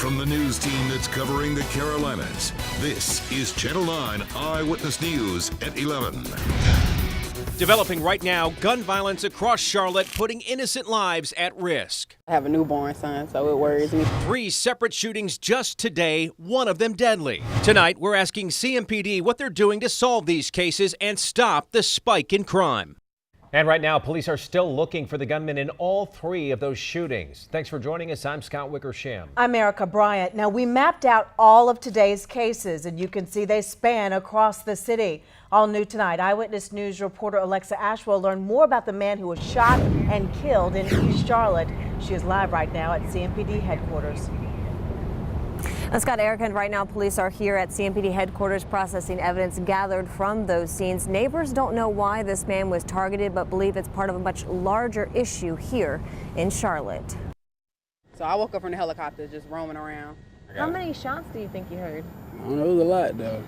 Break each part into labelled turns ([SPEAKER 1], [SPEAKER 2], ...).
[SPEAKER 1] From the news team that's covering the Carolinas, this is Channel 9 Eyewitness News at 11.
[SPEAKER 2] Developing right now, gun violence across Charlotte putting innocent lives at risk.
[SPEAKER 3] I have a newborn son, so it worries me.
[SPEAKER 2] 3 separate shootings just today, one of them deadly. Tonight, we're asking CMPD what they're doing to solve these cases and stop the spike in crime. And right now, police are still looking for the gunman in all 3 of those shootings. Thanks for joining us. I'm Scott Wickersham.
[SPEAKER 4] I'm Erica Bryant. Now, we mapped out all of today's cases, and you can see they span across the city. All new tonight, Eyewitness News reporter Alexa Ashwell learned more about the man who was shot and killed in East Charlotte. She is live right now at CMPD headquarters.
[SPEAKER 5] Scott, Erica, and right now police are here at CMPD headquarters processing evidence gathered from those scenes. Neighbors don't know why this man was targeted, but believe it's part of a much larger issue here in Charlotte.
[SPEAKER 3] So I woke up from the helicopter just roaming around.
[SPEAKER 5] How many shots do you think you heard?
[SPEAKER 6] I don't know, it was a lot though,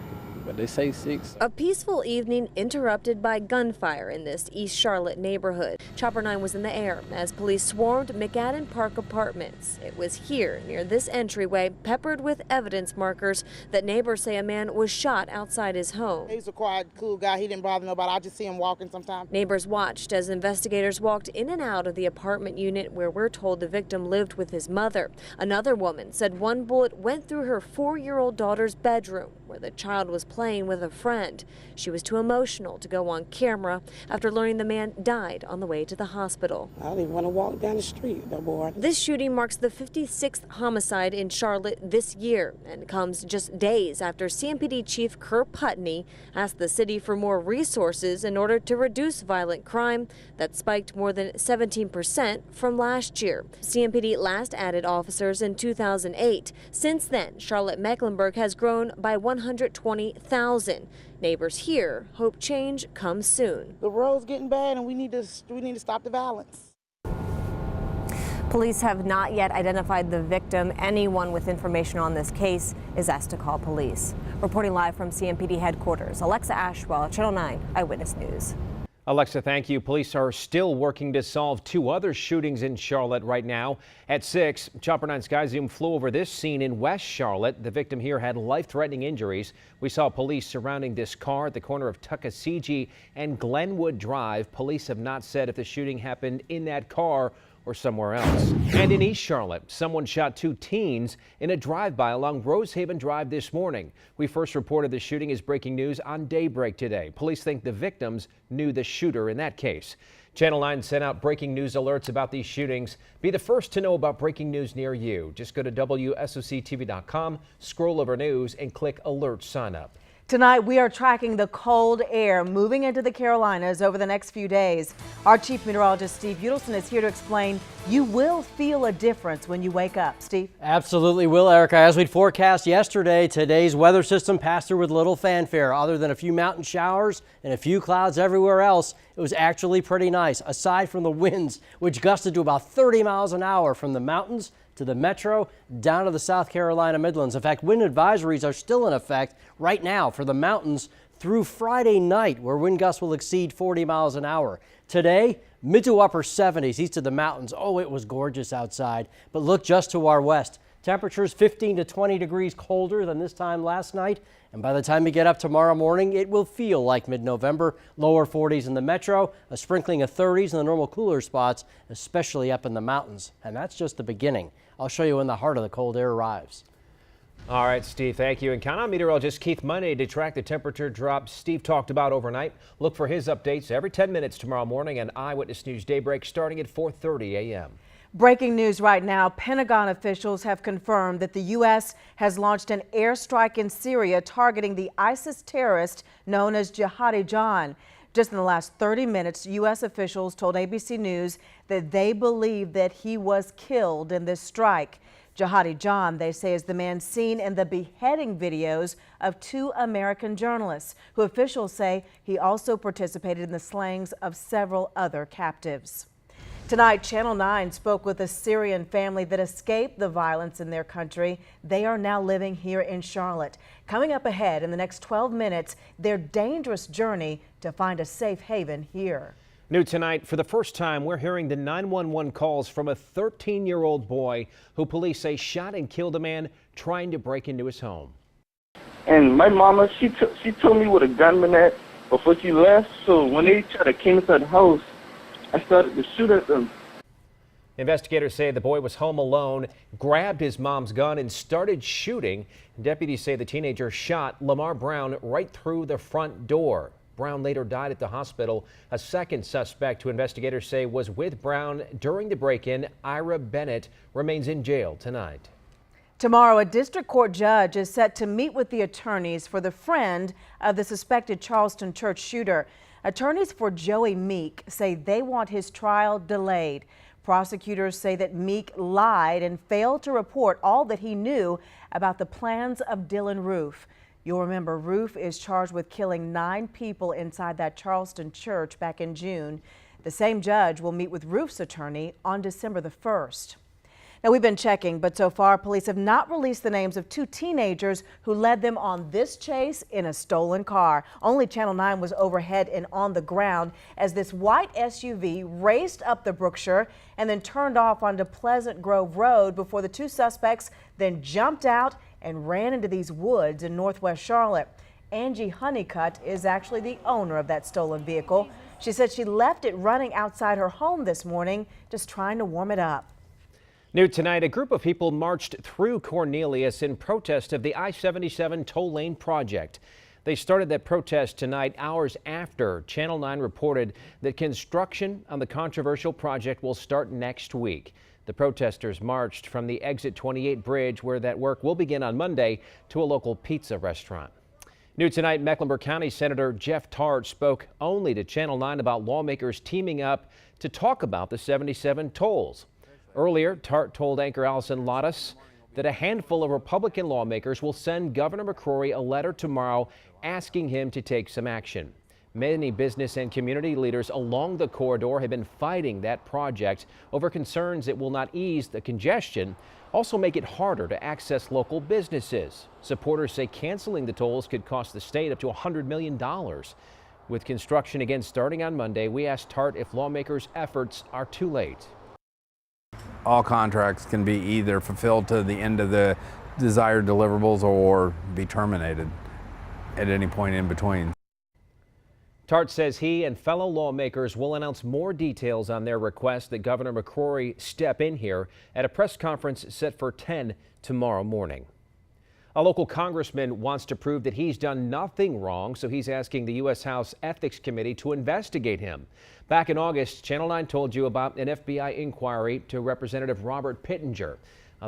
[SPEAKER 6] but they say 6.
[SPEAKER 5] A peaceful evening interrupted by gunfire in this East Charlotte neighborhood. Chopper 9 was in the air as police swarmed McAdden Park Apartments. It was here near this entryway, peppered with evidence markers that neighbors say a man was shot outside his home.
[SPEAKER 7] He's a quiet, cool guy. He didn't bother nobody. I just see him walking sometimes.
[SPEAKER 5] Neighbors watched as investigators walked in and out of the apartment unit where we're told the victim lived with his mother. Another woman said one bullet went through her 4-year-old daughter's bedroom where the child was playing with a friend. She was too emotional to go on camera after learning the man died on the way to the hospital.
[SPEAKER 7] I don't even want to walk down the street no more.
[SPEAKER 5] This shooting marks the 56th homicide in Charlotte this year and comes just days after CMPD Chief Kerr Putney asked the city for more resources in order to reduce violent crime that spiked more than 17% from last year. CMPD last added officers in 2008. Since then, Charlotte-Mecklenburg has grown by 120,000. Neighbors here hope change comes soon.
[SPEAKER 7] The road's getting bad and we need to stop the violence.
[SPEAKER 5] Police have not yet identified the victim. Anyone with information on this case is asked to call police. Reporting live from CMPD headquarters, Alexa Ashwell, Channel 9 Eyewitness News.
[SPEAKER 2] Alexa, thank you. Police are still working to solve 2 other shootings in Charlotte right now. At 6, Chopper 9 Sky Zoom flew over this scene in West Charlotte. The victim here had life-threatening injuries. We saw police surrounding this car at the corner of Tuckasegee and Glenwood Drive. Police have not said if the shooting happened in that car or somewhere else. And in East Charlotte, someone shot 2 teens in a drive-by along Rosehaven Drive this morning. We first reported the shooting as breaking news on Daybreak today. Police think the victims knew the shooter in that case. Channel 9 sent out breaking news alerts about these shootings. Be the first to know about breaking news near you. Just go to WSOCTV.com, scroll over news, and click Alert Sign Up.
[SPEAKER 4] Tonight, we are tracking the cold air moving into the Carolinas over the next few days. Our chief meteorologist, Steve Udelson, is here to explain you will feel a difference when you wake up. Steve?
[SPEAKER 8] Absolutely will, Erica. As we'd forecast yesterday, today's weather system passed through with little fanfare. Other than a few mountain showers and a few clouds everywhere else, it was actually pretty nice, aside from the winds, which gusted to about 30 miles an hour from the mountains to the metro, down to the South Carolina Midlands. In fact, wind advisories are still in effect right now for the mountains through Friday night, where wind gusts will exceed 40 miles an hour. Today, mid to upper 70s east of the mountains. Oh, it was gorgeous outside. But look just to our west. Temperatures 15 to 20 degrees colder than this time last night. And by the time we get up tomorrow morning, it will feel like mid-November. Lower 40s in the metro, a sprinkling of 30s in the normal cooler spots, especially up in the mountains. And that's just the beginning. I'll show you when the heart of the cold air arrives.
[SPEAKER 2] All right, Steve, thank you. And count on meteorologist Keith Money to track the temperature drops Steve talked about overnight. Look for his updates every 10 minutes tomorrow morning on Eyewitness News Daybreak starting at 4:30 a.m.
[SPEAKER 4] Breaking news right now. Pentagon officials have confirmed that the U.S. has launched an airstrike in Syria targeting the ISIS terrorist known as Jihadi John. Just in the last 30 minutes, U.S. officials told ABC News that they believe that he was killed in this strike. Jihadi John, they say, is the man seen in the beheading videos of 2 American journalists, who officials say he also participated in the slayings of several other captives. Tonight, Channel 9 spoke with a Syrian family that escaped the violence in their country. They are now living here in Charlotte. Coming up ahead in the next 12 minutes, their dangerous journey to find a safe haven here.
[SPEAKER 2] New tonight, for the first time, we're hearing the 911 calls from a 13-year-old boy who police say shot and killed a man trying to break into his home.
[SPEAKER 9] And my mama, she told me what a gunman at before she left. So when they tried to came inside the house, I started to shoot at them.
[SPEAKER 2] Investigators say the boy was home alone, grabbed his mom's gun and started shooting. Deputies say the teenager shot Lamar Brown right through the front door. Brown later died at the hospital. A second suspect who investigators say was with Brown during the break-in, Ira Bennett, remains in jail tonight.
[SPEAKER 4] Tomorrow, a district court judge is set to meet with the attorneys for the friend of the suspected Charleston church shooter. Attorneys for Joey Meek say they want his trial delayed. Prosecutors say that Meek lied and failed to report all that he knew about the plans of Dylan Roof. You'll remember Roof is charged with killing 9 people inside that Charleston church back in June. The same judge will meet with Roof's attorney on December the 1st. Now, we've been checking, but so far police have not released the names of 2 teenagers who led them on this chase in a stolen car. Only Channel 9 was overhead and on the ground as this white SUV raced up the Brookshire and then turned off onto Pleasant Grove Road before the 2 suspects then jumped out and ran into these woods in northwest Charlotte. Angie Honeycutt is actually the owner of that stolen vehicle. She said she left it running outside her home this morning, just trying to warm it up.
[SPEAKER 2] New tonight, a group of people marched through Cornelius in protest of the I-77 toll lane project. They started that protest tonight hours after Channel 9 reported that construction on the controversial project will start next week. The protesters marched from the Exit 28 bridge, where that work will begin on Monday, to a local pizza restaurant. New tonight, Mecklenburg County Senator Jeff Tart spoke only to Channel 9 about lawmakers teaming up to talk about the 77 tolls. Earlier, Tart told anchor Allison Lottis that a handful of Republican lawmakers will send Governor McCrory a letter tomorrow asking him to take some action. Many business and community leaders along the corridor have been fighting that project over concerns it will not ease the congestion, also make it harder to access local businesses. Supporters say canceling the tolls could cost the state up to $100 million. With construction again starting on Monday, we asked Tart if lawmakers' efforts are too late.
[SPEAKER 10] All contracts can be either fulfilled to the end of the desired deliverables or be terminated at any point in between.
[SPEAKER 2] Tart says he and fellow lawmakers will announce more details on their request that Governor McCrory step in here at a press conference set for 10 tomorrow morning. A local congressman wants to prove that he's done nothing wrong, so he's asking the U.S. House Ethics Committee to investigate him. Back in August, Channel 9 told you about an FBI inquiry to Representative Robert Pittenger.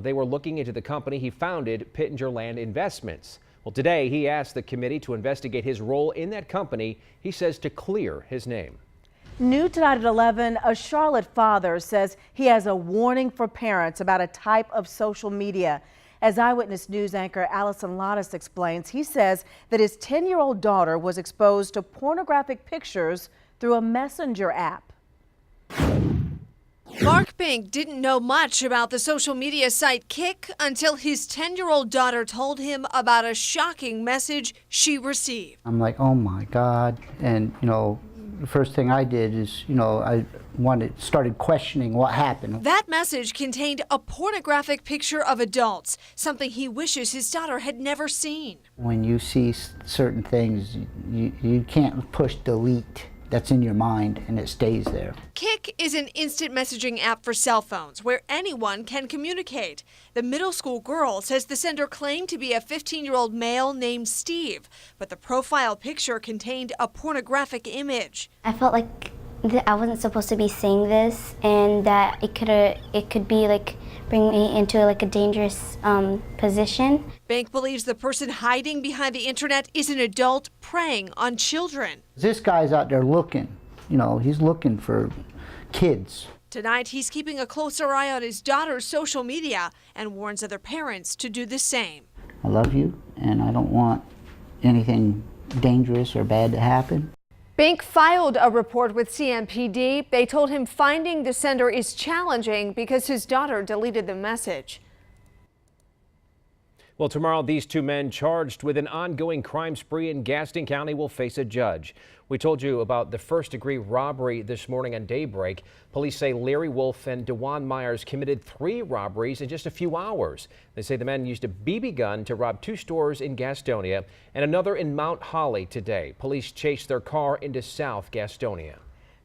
[SPEAKER 2] They were looking into the company he founded, Pittenger Land Investments. Well, today he asked the committee to investigate his role in that company, he says, to clear his name.
[SPEAKER 4] New tonight at 11, a Charlotte father says he has a warning for parents about a type of social media. As Eyewitness News anchor Allison Lottis explains, he says that his 10-year-old daughter was exposed to pornographic pictures through a messenger app.
[SPEAKER 11] Mark Bink didn't know much about the social media site Kik until his 10-year-old daughter told him about a shocking message she received.
[SPEAKER 12] I'm like, oh my God. And, the first thing I did is, I started questioning what happened.
[SPEAKER 11] That message contained a pornographic picture of adults, something he wishes his daughter had never seen.
[SPEAKER 12] When you see certain things, you can't push delete. That's in your mind and it stays there.
[SPEAKER 11] Kik is an instant messaging app for cell phones where anyone can communicate. The middle school girl says the sender claimed to be a 15-year-old male named Steve, but the profile picture contained a pornographic image.
[SPEAKER 13] I felt like I wasn't supposed to be seeing this and that it could be like bring me into like a dangerous position.
[SPEAKER 11] Bank believes the person hiding behind the internet is an adult preying on children.
[SPEAKER 12] This guy's out there looking, he's looking for kids.
[SPEAKER 11] Tonight, he's keeping a closer eye on his daughter's social media and warns other parents to do the same.
[SPEAKER 12] I love you, and I don't want anything dangerous or bad to happen.
[SPEAKER 11] Bank filed a report with CMPD. They told him finding the sender is challenging because his daughter deleted the message.
[SPEAKER 2] Well, tomorrow, these two men charged with an ongoing crime spree in Gaston County will face a judge. We told you about the first-degree robbery this morning on Daybreak. Police say Larry Wolf and DeJuan Myers committed 3 robberies in just a few hours. They say the men used a BB gun to rob 2 stores in Gastonia and another in Mount Holly today. Police chased their car into South Gastonia.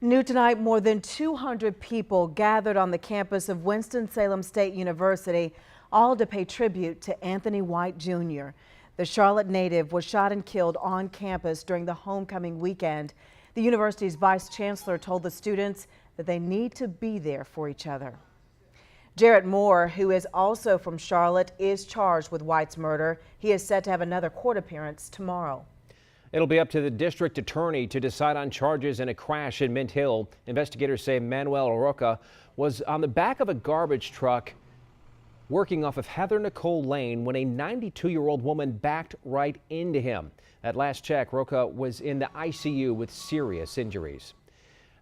[SPEAKER 4] New tonight, more than 200 people gathered on the campus of Winston-Salem State University, all to pay tribute to Anthony White Jr. The Charlotte native was shot and killed on campus during the homecoming weekend. The university's vice chancellor told the students that they need to be there for each other. Jarrett Moore, who is also from Charlotte, is charged with White's murder. He is set to have another court appearance tomorrow.
[SPEAKER 2] It'll be up to the district attorney to decide on charges in a crash in Mint Hill. Investigators say Manuel Roca was on the back of a garbage truck working off of Heather Nicole Lane when a 92-year-old woman backed right into him. At last check, Roca was in the ICU with serious injuries.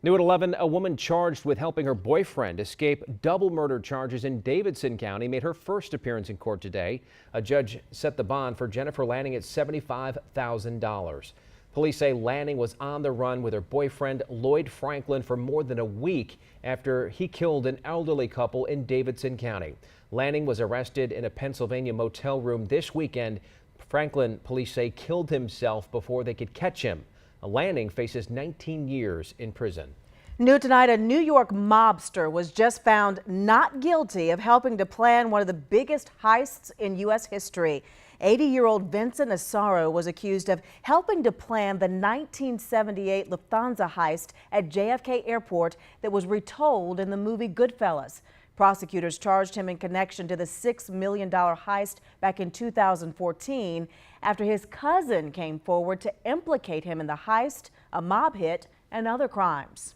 [SPEAKER 2] New at 11, a woman charged with helping her boyfriend escape double murder charges in Davidson County made her first appearance in court today. A judge set the bond for Jennifer Lanning at $75,000. Police say Lanning was on the run with her boyfriend Lloyd Franklin for more than a week after he killed an elderly couple in Davidson County. Lanning was arrested in a Pennsylvania motel room this weekend. Franklin, police say, killed himself before they could catch him. Lanning faces 19 years in prison.
[SPEAKER 4] New tonight, a New York mobster was just found not guilty of helping to plan one of the biggest heists in U.S. history. 80-year-old Vincent Asaro was accused of helping to plan the 1978 Lufthansa heist at JFK Airport that was retold in the movie Goodfellas. Prosecutors charged him in connection to the $6 million heist back in 2014 after his cousin came forward to implicate him in the heist, a mob hit, and other crimes.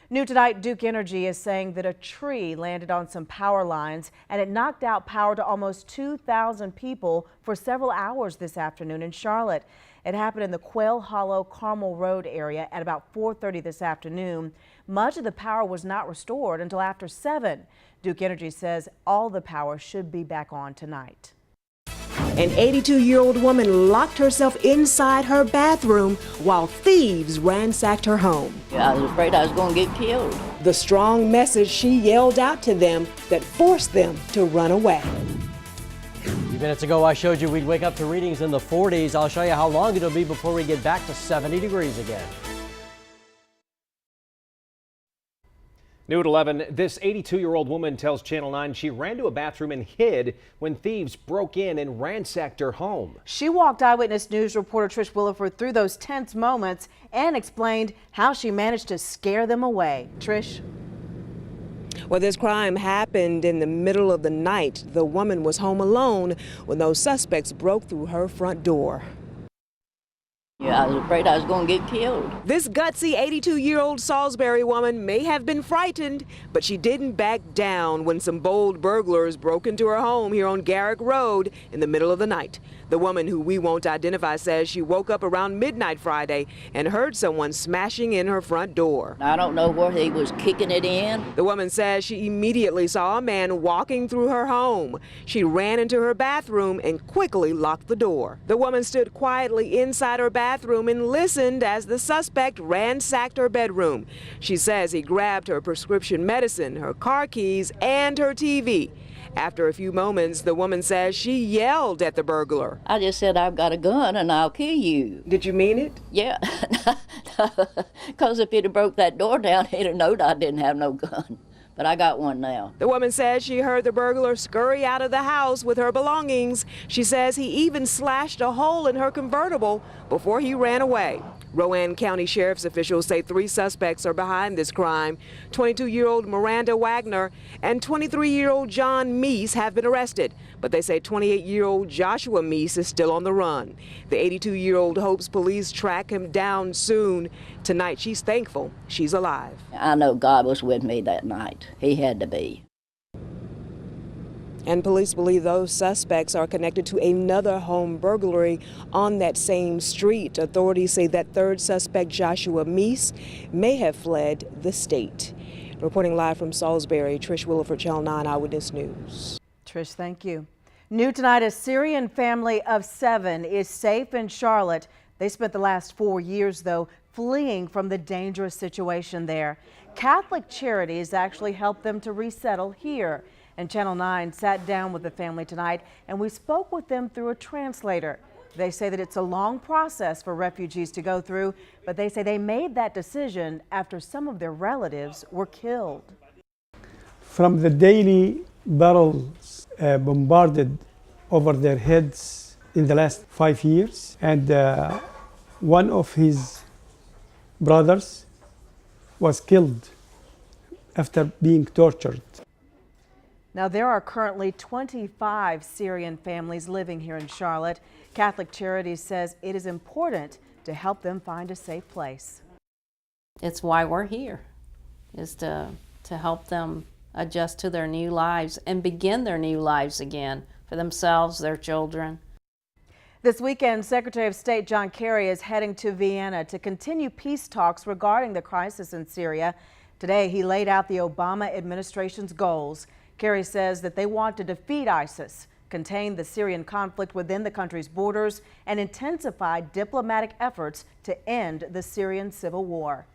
[SPEAKER 4] New tonight, Duke Energy is saying that a tree landed on some power lines and it knocked out power to almost 2,000 people for several hours this afternoon in Charlotte. It happened in the Quail Hollow Carmel Road area at about 4:30 this afternoon. Much of the power was not restored until after 7. Duke Energy says all the power should be back on tonight.
[SPEAKER 14] An 82-year-old woman locked herself inside her bathroom while thieves ransacked her home.
[SPEAKER 15] I was afraid I was going to get killed.
[SPEAKER 14] The strong message she yelled out to them that forced them to run away.
[SPEAKER 8] A few minutes ago, I showed you we'd wake up to readings in the 40s. I'll show you how long it'll be before we get back to 70 degrees again.
[SPEAKER 2] New at 11, this 82-year-old woman tells Channel 9 she ran to a bathroom and hid when thieves broke in and ransacked her home.
[SPEAKER 4] She walked Eyewitness News reporter Trish Williford through those tense moments and explained how she managed to scare them away. Trish?
[SPEAKER 14] Well, this crime happened in the middle of the night. The woman was home alone when those suspects broke through her front door.
[SPEAKER 15] I was afraid I was going to get killed.
[SPEAKER 14] This gutsy 82-year-old Salisbury woman may have been frightened, but she didn't back down when some bold burglars broke into her home here on Garrick Road in the middle of the night. The woman, who we won't identify, says she woke up around midnight Friday and heard someone smashing in her front door.
[SPEAKER 15] I don't know where he was kicking it in.
[SPEAKER 14] The woman says she immediately saw a man walking through her home. She ran into her bathroom and quickly locked the door. The woman stood quietly inside her bathroom and listened as the suspect ransacked her bedroom. She says he grabbed her prescription medicine, her car keys, and her TV. After a few moments, the woman says she yelled at the burglar.
[SPEAKER 15] I just said, I've got a gun and I'll kill you.
[SPEAKER 14] Did you mean it?
[SPEAKER 15] Yeah, because if he'd have broke that door down, he'd have known I didn't have no gun. But I got one now.
[SPEAKER 14] The woman says she heard the burglar scurry out of the house with her belongings. She says he even slashed a hole in her convertible before he ran away. Rowan County Sheriff's officials say 3 suspects are behind this crime. 22-year-old Miranda Wagner and 23-year-old John Meese have been arrested, but they say 28-year-old Joshua Meese is still on the run. The 82-year-old hopes police track him down soon. Tonight, she's thankful she's alive.
[SPEAKER 15] I know God was with me that night. He had to be.
[SPEAKER 14] And police believe those suspects are connected to another home burglary on that same street. Authorities say that third suspect, Joshua Meese, may have fled the state. Reporting live from Salisbury, Trish Williford, Channel 9 Eyewitness News.
[SPEAKER 4] Trish, thank you. New tonight, a Syrian family of 7 is safe in Charlotte. They spent the last 4 years, though, fleeing from the dangerous situation there. Catholic Charities actually helped them to resettle here. And Channel 9 sat down with the family tonight, and we spoke with them through a translator. They say that it's a long process for refugees to go through, but they say they made that decision after some of their relatives were killed.
[SPEAKER 16] From the daily battles bombarded over their heads in the last 5 years, and one of his brothers was killed after being tortured.
[SPEAKER 4] Now, there are currently 25 Syrian families living here in Charlotte. Catholic Charities says it is important to help them find a safe place.
[SPEAKER 17] It's why we're here, is to help them adjust to their new lives and begin their new lives again for themselves, their children.
[SPEAKER 4] This weekend, Secretary of State John Kerry is heading to Vienna to continue peace talks regarding the crisis in Syria. Today, he laid out the Obama administration's goals. Kerry says that they want to defeat ISIS, contain the Syrian conflict within the country's borders, and intensify diplomatic efforts to end the Syrian civil war.